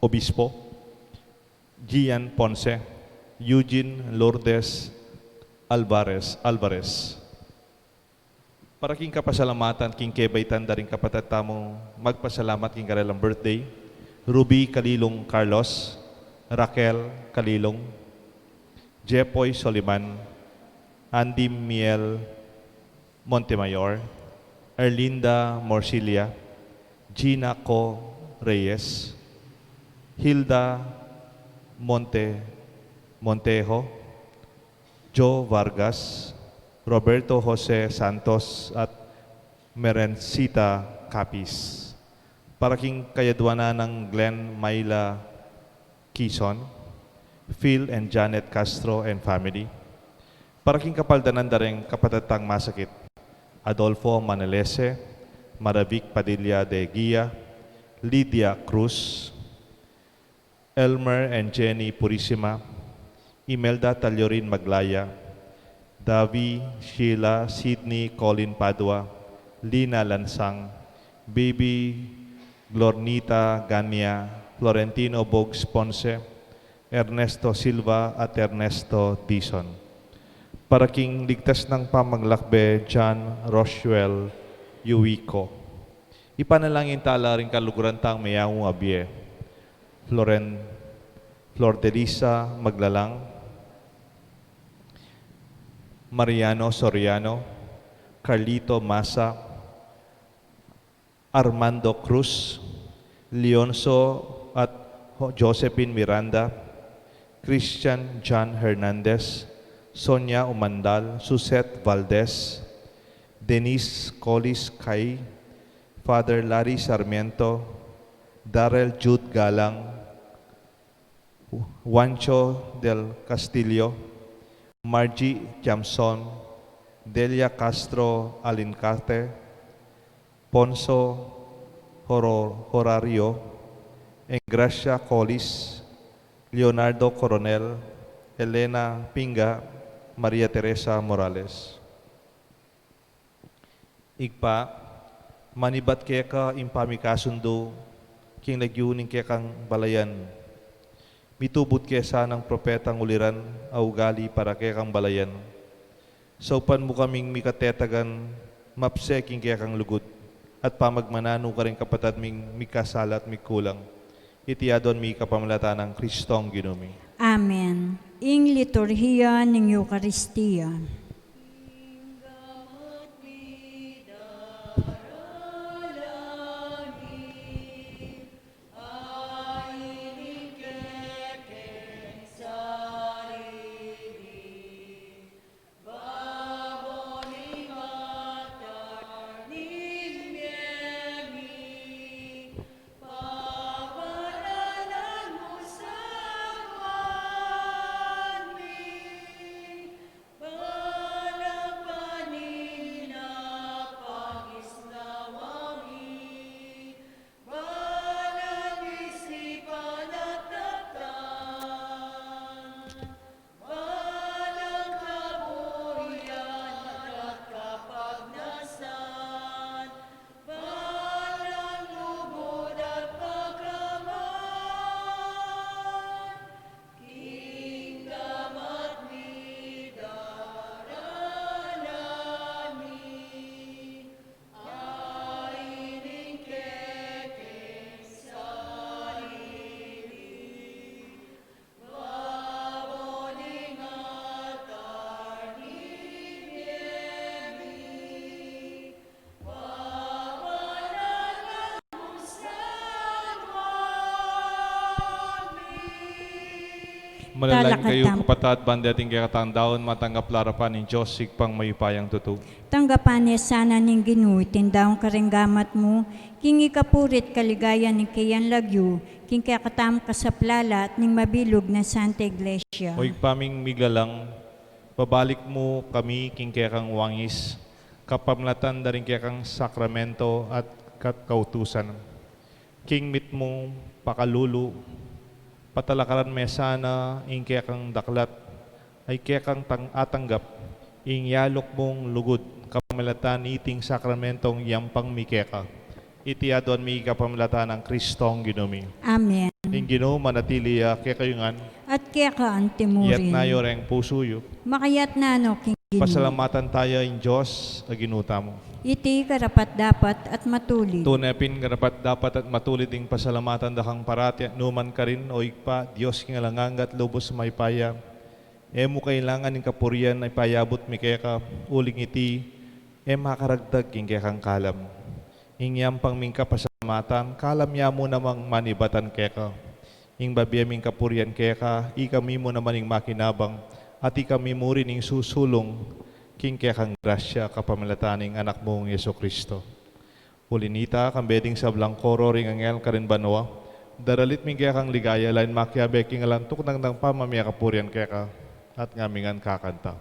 obispo, Gian Ponce, Eugene Lourdes Alvarez. Para king kapasalamatan, king kebaitan daring kapatid tamong magpasalamat king kanilang birthday, Ruby Kalilong Carlos, Raquel Kalilong, Jepoy Soliman, Andy Miel Montemayor, Erlinda Morcilia, Gina Co Reyes, Hilda Montejo, Joe Vargas, Roberto Jose Santos at Merencita Capis. Para king kayadwana ng Glenn Mayla Quezon, Phil and Janet Castro and family. Para king kapaldanan daring kapatatang masakit, Adolfo Manelese, Maravic Padilla de Guia, Lydia Cruz, Elmer and Jenny Purisima, Imelda Taliorin Maglaya, Davi, Sheila, Sidney, Colin Padua, Lina Lansang, Baby Glornita Gania, Florentino Bogs Ponce, Ernesto Silva at Ernesto Dizon. Para king ligtas ng pamaglakbe, John Roswell Yuwico. Ipanalangin tala rin kaluguran tang mayawang abye, Flor de Lisa Maglalang, Mariano Soriano, Carlito Masa, Armando Cruz, Leonzo at Josephine Miranda, Christian John Hernandez, Sonia Umandal, Suzette Valdez, Denise Colis Kay, Father Larry Sarmiento, Darrell Jude Galang, Juancho del Castillo, Margie Jamson, Delia Castro Alincate, Ponso Horario, Engracia Colis, Leonardo Coronel, Elena Pinga, Maria Teresa Morales. Igpa, manibat kaya ka impami kasundo, king nagyuning kaya kang balayan. Mitubot kaya sanang propetang uliran, augali para kaya kang balayan. Saupan mo kaming mikatetagan, mapseking kaya kang lugod, at pamagmanano ka rin kapatid ming mikasala at mikulang. Itiadon mi kapamalata ng Kristong Ginumi. Amen. Ing liturhiya ng Eucharistia. Malalain kayo Talakatam. kapatat banda ating kakatandaan matanggap larapan ng Diyos sigpang mayupayang tuto. Tanggapan niya sana ning Ginoo, tindaong karenggamat mo, king ikapurit kaligaya ni kayan lagyo, king kakatam kasaplala at ning mabilog na Santa Iglesia. O paming migalang, babalik mo kami king kekang wangis, kapamlatan da rin kekang sakramento at kautusan. King mit mo pakalulu, patalakaran mesana, ing kekang daklat, ay kekang atanggap, ing yalok mong lugod, kapamlatan iting sakramentong yampang mikeka. Iti adon mi kapamlatan ng Kristong ginumi. Amen. Ing Ginoo manatili kekayungan, At kaya ka ang yat timurin. na yoreng pusuyo. Makayat na no, king Ginoo. Pasalamatan tayo in Diyos, aginuta mo. Iti karapat dapat at matulid. Tunepin karapat dapat at matulid ding pasalamatan dakang parati at numan ka rin o ikpa, Diyos king alangangat lubos may paya. Emo kailangan ng kapurian ay payabot mi kaya ka uling iti, makaragdag king kaya kang kalam. Ingyam pang ming kapasalamatan, kalam ya mo namang manibatan kaya ka. Ing babiyaming kapurian kaya ka, ikami mo naman ing makinabang, at ikami mo rin ing susulong, king kaya kang grasya kapamilataning anak mong Yeso Kristo. Ulinita, kambeding sa blangkoro ring angel karin banoa, daralit ming kaya kang ligaya, lain makiabe king alantok nang pamamaya kapurian kaya ka, at ngamingan kakanta.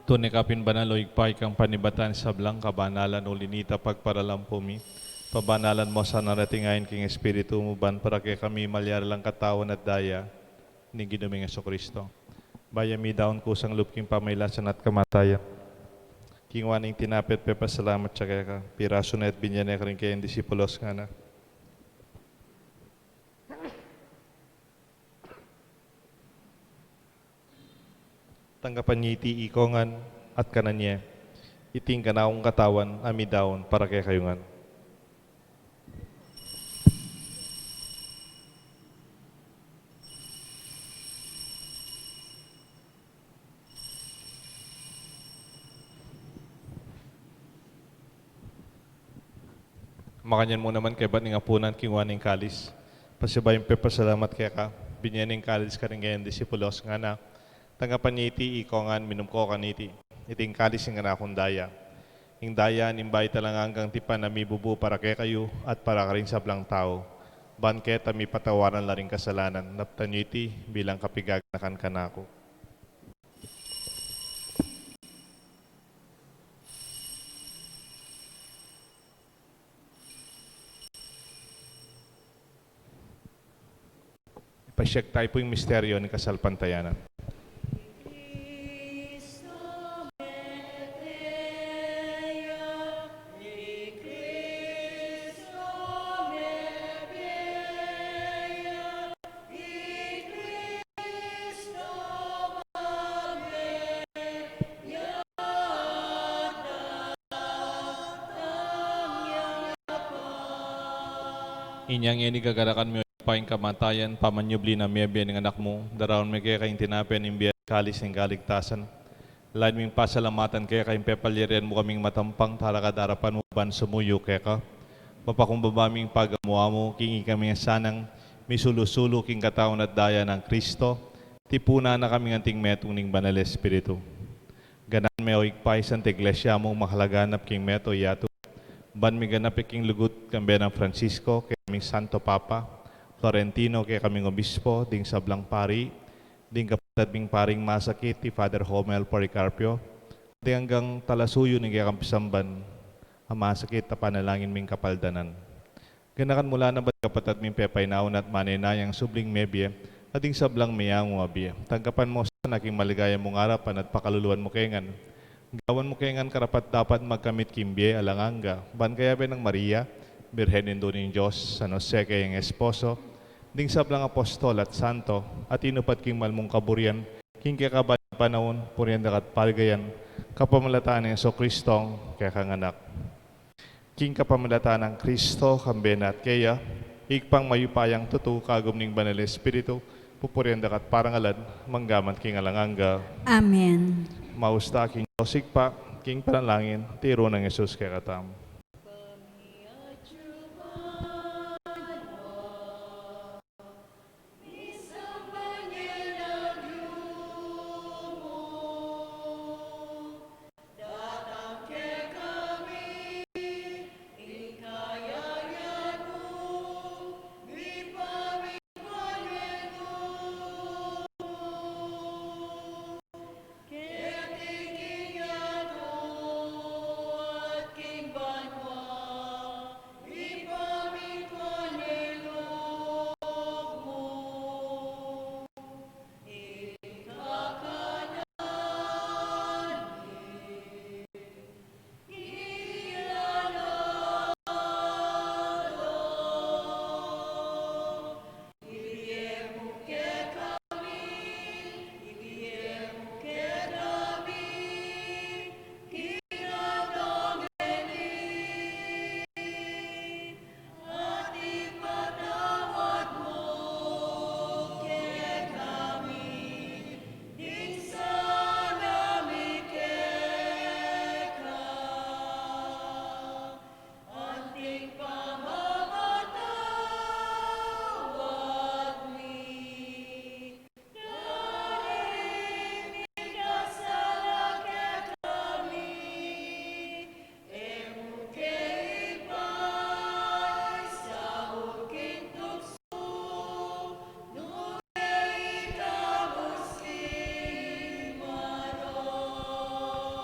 Tunekapin banalo ikpay kang panibatan sa blang kabanalan o linita pagparalampumi. Pabanalan mo sa naratingayin king Espiritu mo ban para kay kami malyar lang katawan at daya ni Ginuming Jesucristo. Bayami daon kusang lupking pamaylasan at kamatayan. King waning tinapit pepa salamat siya kaya ka. Piraso na at binyan rin kayong disipulos nga na. Tanggapan niya iti ikongan at kananya, iting kanaong katawan, amidaon, para kay kayungan. Makanyan mo naman kay ba't nga punan kingwaning kalis. Pasibayang pasalamat kaya ka, binyaning kalis ka rin ngayon disipulos nga na, tanggapan niya iti ikongan, minumko ka niti. Iting kalis nga na akong daya. Ing daya, nimbay talang hanggang tipan na mibubu para kay kayo at para ka rin sa blang tao. Ban kaya tami patawaran la rin kasalanan. Naptan niyo iti bilang kapigagnakan ka na ako. Ipasyek tayo po yung misteryo ni Kasalpantayanan. Inyang ini gagarakan mo paing kamatayan, pamanyubli na miyabya ng anak mo, daraon may kaya kayong tinapyan ng biyan kalis ng kaligtasan. Lain ming pasalamatan kaya kayong pepalyarian mo kaming matampang tarakadarapan mo ban sumuyo kaya ka. Mapakumbabaming pagamuha mo, kingi kami sanang misulusulo king katawan at daya ng Kristo, tipuna na kami anting metong ning banal Espiritu. Ganan may oikpay sa iglesia mo makalaganap king meto yato. Ban mi ganap king lugut kambe ng Francisco, kay kaming Santo Papa, Florentino, kay kaming Obispo, ding sablang pari, ding kapatid ming paring masakit, ti Father Homel Policarpio, Di hanggang talasuyo ni kaya kampisamban, ang masakit na panalangin ming kapaldanan. Ganakan mula na ba't kapatat ming pepay naon at maninayang subling mebye, ating sablang mayang wabi. Tangkapan mo sa naking maligaya mong harapan at pakaluluan mo kengan. Gawan mo kengan karapat dapat magkamit kimbye alanganga. Ban kaya ng Maria, Birhen indo ng Diyos, San Jose kayang esposo, ding sablang apostol at santo, at inupat king malmong kaburian, king kakaban panahon, purian dakat palgayan, kapamalataan ng Yeso Kristong kaya kanganak. King kapamalataan ng Kristo, kambenat kaya, ikpang mayupayang tutu, kagum ning banal Espiritu, pupurian dakat parangalan, manggaman king alanganga. Amen. Mausta king Josigpa, king panalangin, tiro ng Yesus kaya katam.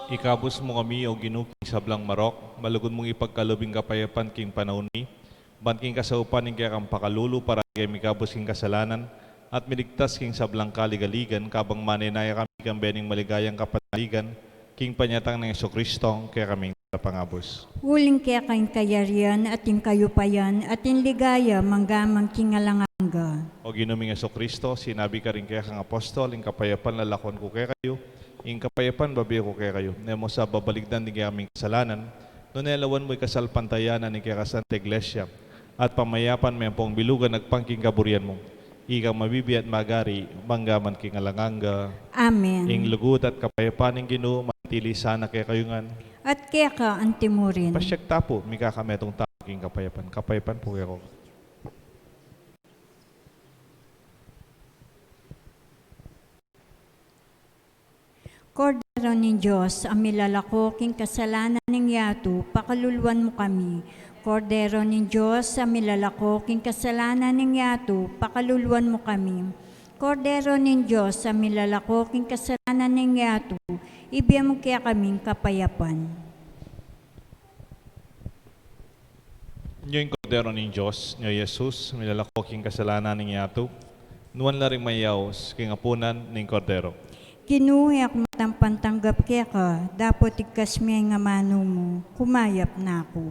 Ikabos mo kami o ginuking sablang marok, malugod mong ipagkalubing kapayapan king panahon ni, banking kasaupan ning kaya kang pakalulu para kay mikabos king kasalanan, at miligtas king sablang kaligaligan, kabang maninaya kami kang bening maligayang kapataligan, king panyatang ng Yeso Kristong kaya kaming pangabos. Uling kaya kayong kayarian at yung kayupayan at yung ligaya manggamang kingalanganga. O ginuming Yeso Kristo, sinabi ka rin kaya kang apostol, ing kapayapan lalakon ko kaya kayo, ing kapayapan babi ko kaya kayo. Nemo sa babaligdan ni kaya aming kasalanan, nunelawan mo'y kasalpantayanan ni kaya kasanta iglesia, at pamayapan may pong bilugan nagpangking kaburian mo. Ikang mabibi at magari, manggaman king alanganga. Amen. Ing lugut at kapayapan ng Ginoo, matili sana kaya kayungan. At kaya ka antimurin. Pasyag tapo, mika kametong tapo king kapayapan. Kapayapan po kaya ko. Kordero ni Diyos, ang milalako king kasalanan ng yato, pakaluluan mo kami. Kordero ni Diyos, ang milalako king kasalanan ng yato, pakaluluan mo kami. Kordero ni Diyos, ang milalako king kasalanan ng yato, ibigay mo kaya kaming kapayapan. Nyo yung kordero ng Diyos, nyo Jesus, milalako king kasalanan ng yato, nuwan la rin mayaos, king apunan ng kordero. Kinuyak matang pantanggap kaya ka, dapat ikas may nga mano mo, kumayap na ako.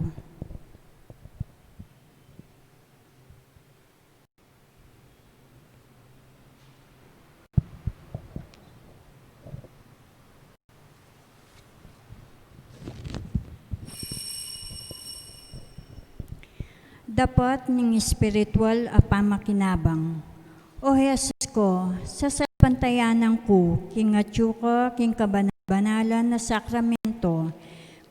Dapat ning espiritual a pamakinabang. O Jesus ko, sa pantayanan ko, king atsuka, king kabanalan na sakramento,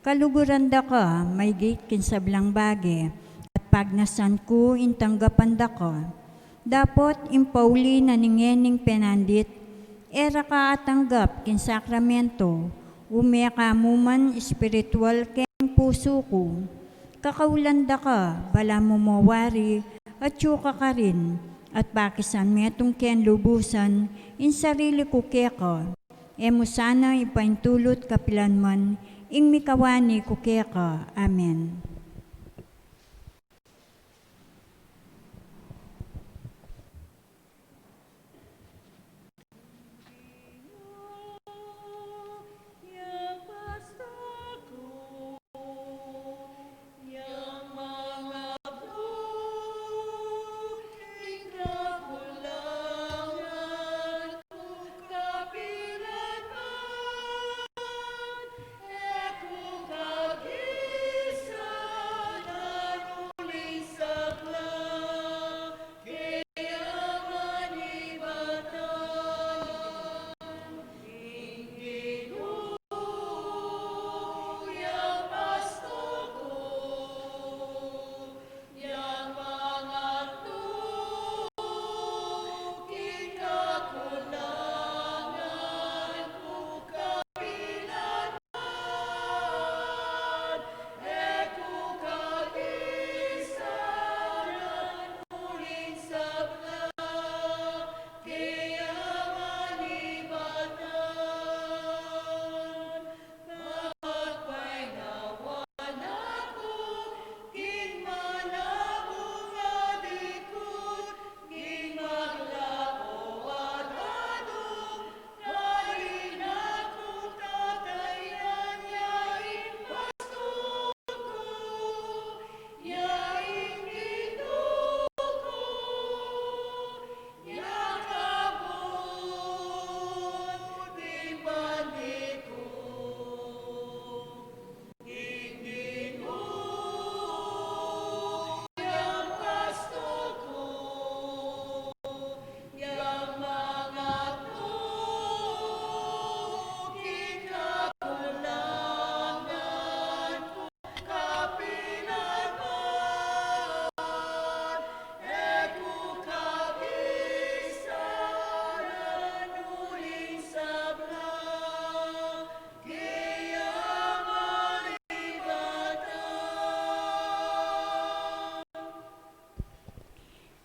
kaluguran da ka, may gate kin sablang bage, at pagnasan ko, intanggapan da ka. Dapat impauli na ningening penandit, era ka atanggap kin sakramento, umya ka muman espiritual king puso ko. Kakaulanda ka, bala mo mawari, at tsuka ka rin, at pakisan metong ken lubusan, in sarili ko keka, Emo sana ipaintulot kapilanman, ing mikawani kukeka. Amen.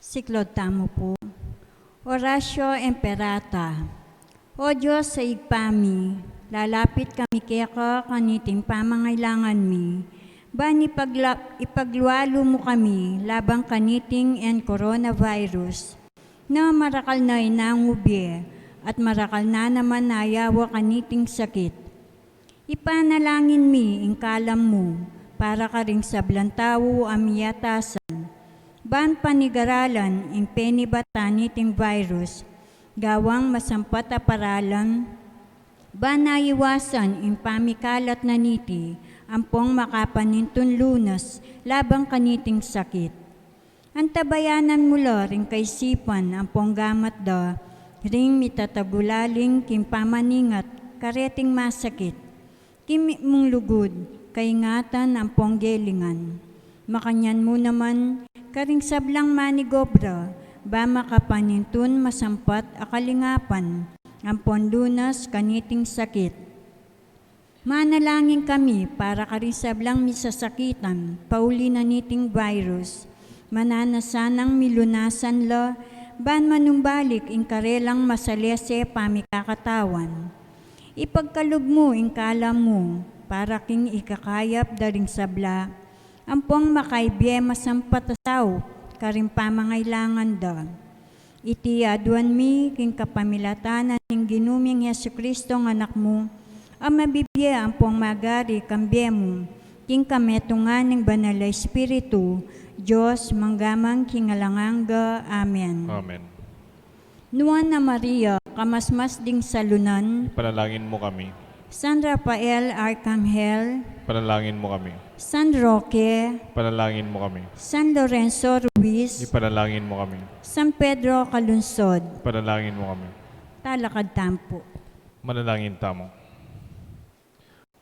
Siklod tamo po. Orasyo Imperata. O Diyos sa igpami, lalapit kami keka kaniting pamangailangan mi. Bani ipaglualo mo kami labang kaniting and coronavirus na marakal na inangubye at marakal na naman nayawa kaniting sakit. Ipanalangin mi ingkalam mo para ka ring sablantawo amiyatasan. Ban panigaralan ing penibatan niting virus, gawang masampat a paralan, ban naiwasan ing pamikalat na niti, ampong makapanintun lunas, labang kaniting sakit. Antabayanan mula ring kaisipan, ampong gamat da, ring mitatagulaling kim pamaningat, kareting masakit. Kim mong lugod, kaingatan ampong gelingan. Makanyan mo naman, karing sablang manigobra, ba makapanintun masampat akalingapan, ampon lunas kaniting sakit. Manalangin kami para karing sablang misasakitan, pauli na niting virus, mananasanang milunasan la, ban manumbalik ing karelang masalese pamikakatawan. Ipagkalub mo ing kalam mo, para king ikakayap daring sabla, ampong makaibye masampatasaw, karing pamangailangan da. Iti aduan mi, king kapamilatanan ng ginuming Yesu Kristo ng anak mo, ang mabibye ampong magari kambye mo, king kametungan ng banal na Espiritu, Diyos manggamang kingalanganga. Amen. Amen. Nuan na Maria, kamasmas ding salunan, Panalangin mo kami. San Rafael Arcangel, Panalangin mo kami. San Roque, Panalangin mo kami. San Lorenzo Ruiz, Ipanalangin mo kami. San Pedro Calunsod, Panalangin mo kami. Talakad Tampo. Manalangin tamo.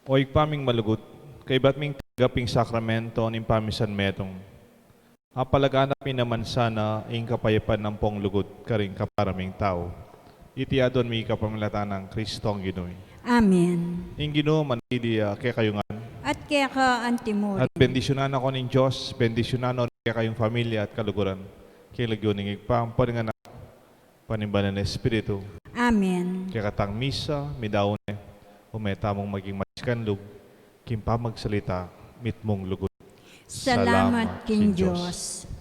O igpaming malugot, kay batming tagaping sakramento ning pamisan metong. Apalaganapin naman sana ing kapayapan ng pong lugot karing kaparaming tao. Iti adon mi kapamilatan ng Kristong Ginoy. Amen. Ing Ginoo manili kay kayungan. At kaya ka antimori. At bendisyonan ako ng Diyos, bendisyonan ako kay kayong pamilya at kaluguran. Kay lagyo ning igpam, nga na panimbanan ng Espiritu. Amen. Kaya katang misa, midaon umeta mong maging maskanlog, kimpa magsalita, mit mong lugod. Salamat king Diyos. Diyos.